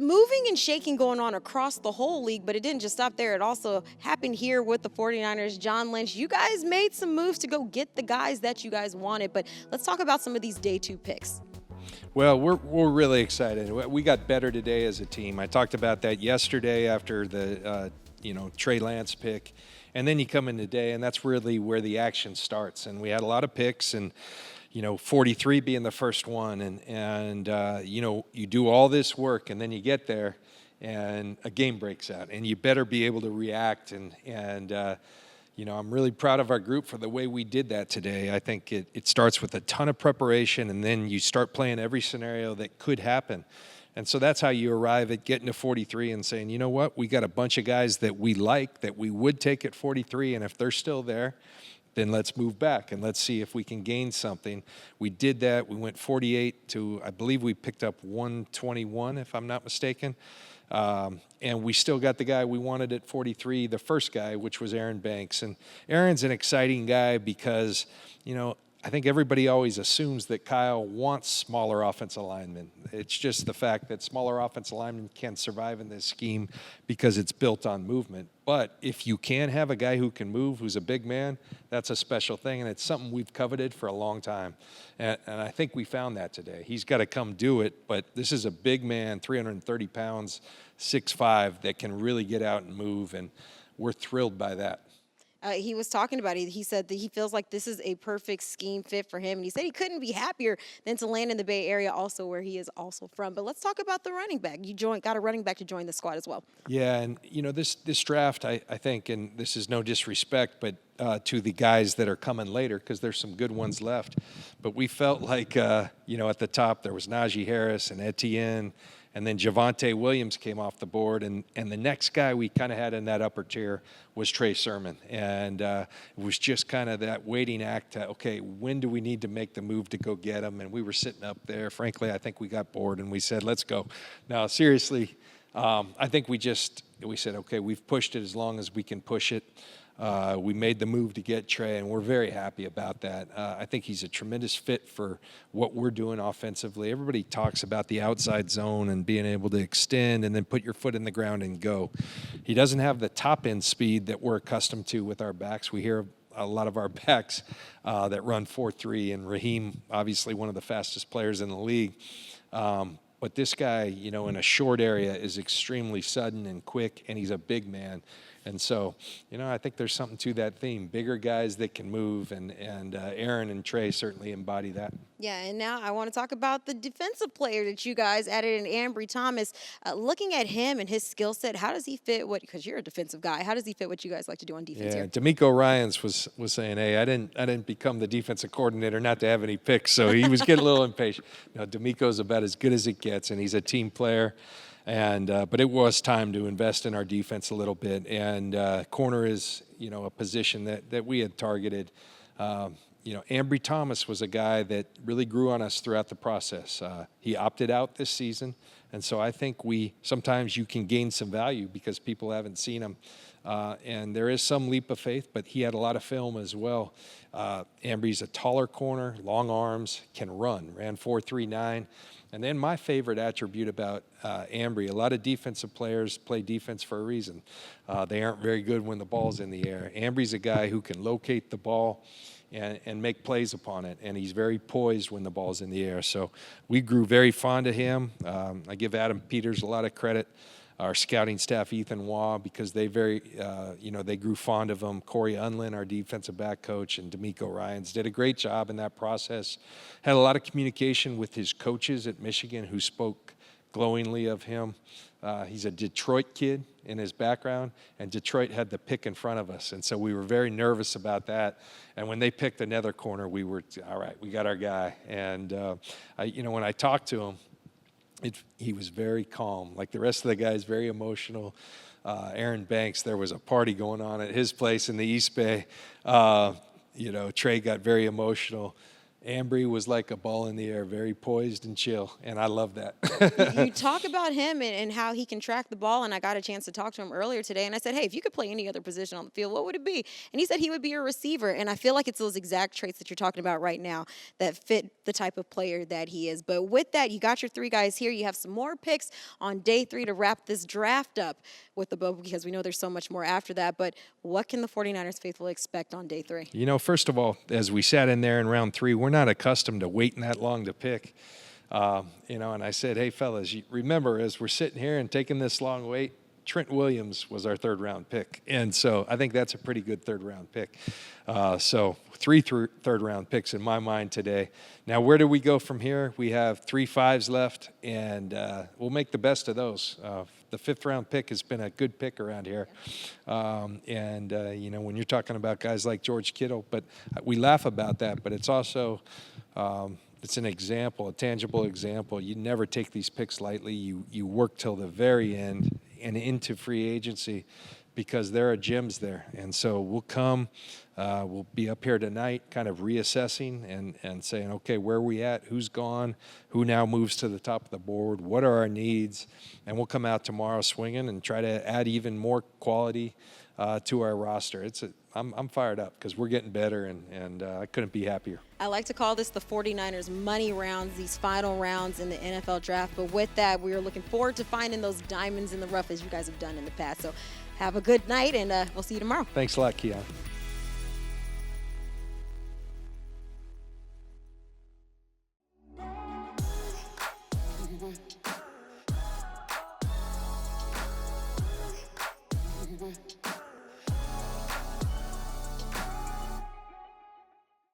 moving and shaking going on across the whole league, but it didn't just stop there. It also happened here with the 49ers. John Lynch, you guys made some moves to go get the guys that you guys wanted, but let's talk about some of these day two picks. Well, we're really excited. We got better today as a team. I talked about that yesterday after the Trey Lance pick, and then you come in today, and that's really where the action starts. And we had a lot of picks, and 43 being the first one, and you do all this work, and then you get there, and a game breaks out, and you better be able to react. And I'm really proud of our group for the way we did that today. I think it starts with a ton of preparation, and then you start playing every scenario that could happen. And so that's how you arrive at getting to 43 and saying, you know what, we got a bunch of guys that we like, that we would take at 43, and if they're still there, then let's move back and let's see if we can gain something. We did that. We went 48 to, I believe we picked up 121, if I'm not mistaken. And we still got the guy we wanted at 43, the first guy, which was Aaron Banks. And Aaron's an exciting guy because, I think everybody always assumes that Kyle wants smaller offensive linemen. It's just the fact that smaller offensive linemen can't survive in this scheme because it's built on movement. But if you can have a guy who can move, who's a big man, that's a special thing, and it's something we've coveted for a long time. And I think we found that today. He's got to come do it, but this is a big man, 330 pounds, 6'5", that can really get out and move, and we're thrilled by that. He was talking about it. He said that he feels like this is a perfect scheme fit for him. And he said he couldn't be happier than to land in the Bay Area, also where he is also from. But let's talk about the running back. You got a running back to join the squad as well. Yeah, and this draft, I think, and this is no disrespect, but to the guys that are coming later, because there's some good ones left. But we felt like, at the top there was Najee Harris and Etienne, and then Javonte Williams came off the board, and the next guy we kind of had in that upper tier was Trey Sermon. And it was just kind of that waiting act to, okay, when do we need to make the move to go get him? And we were sitting up there. Frankly, I think we got bored, and we said, let's go. Now, seriously, I think we said, okay, we've pushed it as long as we can push it. We made the move to get Trey, and we're very happy about that. I think he's a tremendous fit for what we're doing offensively. Everybody talks about the outside zone and being able to extend and then put your foot in the ground and go. He doesn't have the top-end speed that we're accustomed to with our backs. We hear a lot of our backs that run 4.3, and Raheem, obviously one of the fastest players in the league. But this guy, in a short area is extremely sudden and quick, and he's a big man. And so, I think there's something to that theme. Bigger guys that can move, and Aaron and Trey certainly embody that. Yeah, and now I want to talk about the defensive player that you guys added in Ambry Thomas. Looking at him and his skill set, how does he fit because you're a defensive guy, how does he fit what you guys like to do on defense here? D'Amico Ryans was saying, hey, I didn't become the defensive coordinator not to have any picks, so he was getting a little impatient. D'Amico's about as good as it gets, and he's a team player. But it was time to invest in our defense a little bit, and corner is a position that we had targeted. Ambry Thomas was a guy that really grew on us throughout the process. He opted out this season, and so I think sometimes you can gain some value because people haven't seen him, and there is some leap of faith, but he had a lot of film as well. Ambry's a taller corner, long arms, can ran 4.39. And then my favorite attribute about Ambry, a lot of defensive players play defense for a reason. They aren't very good when the ball's in the air. Ambry's a guy who can locate the ball and make plays upon it, and he's very poised when the ball's in the air. So we grew very fond of him. I give Adam Peters a lot of credit, our scouting staff, Ethan Waugh, because they they grew fond of him. Corey Unlin, our defensive back coach, and D'Amico Ryans did a great job in that process. Had a lot of communication with his coaches at Michigan who spoke glowingly of him. He's a Detroit kid in his background, and Detroit had the pick in front of us, and so we were very nervous about that. And when they picked another corner, we were, all right, we got our guy. And, when I talked to him, he was very calm. Like the rest of the guys, very emotional. Aaron Banks, there was a party going on at his place in the East Bay. Trey got very emotional. Ambry was like a ball in the air, very poised and chill, and I love that. You talk about him and how he can track the ball, and I got a chance to talk to him earlier today, and I said, hey, if you could play any other position on the field, what would it be? And he said he would be a receiver, and I feel like it's those exact traits that you're talking about right now that fit the type of player that he is. But with that, you got your 3 guys here. You have some more picks on day 3 to wrap this draft up with the bubble, because we know there's so much more after that. But what can the 49ers faithful expect on day 3? You know, first of all, as we sat in there in round 3, we're not accustomed to waiting that long to pick. You know, and I said, hey, fellas, you remember, as we're sitting here and taking this long wait, Trent Williams was our 3rd-round pick. And so I think that's a pretty good 3rd-round pick. So 3 third-round picks in my mind today. Now, where do we go from here? We have 3 5s left, and we'll make the best of those. The 5th-round pick has been a good pick around here. You know, when you're talking about guys like George Kittle, but we laugh about that, but it's also it's an example, a tangible example. You never take these picks lightly. You work till the very end and into free agency, because there are gems there. And so we'll be up here tonight kind of reassessing and saying, okay, where are we at? Who's gone? Who now moves to the top of the board? What are our needs? And we'll come out tomorrow swinging and try to add even more quality to our roster. I'm fired up because we're getting better, and I couldn't be happier. I like to call this the 49ers money rounds, these final rounds in the NFL draft. But with that, we are looking forward to finding those diamonds in the rough, as you guys have done in the past. So have a good night, and we'll see you tomorrow. Thanks a lot, Keon. Mm-hmm.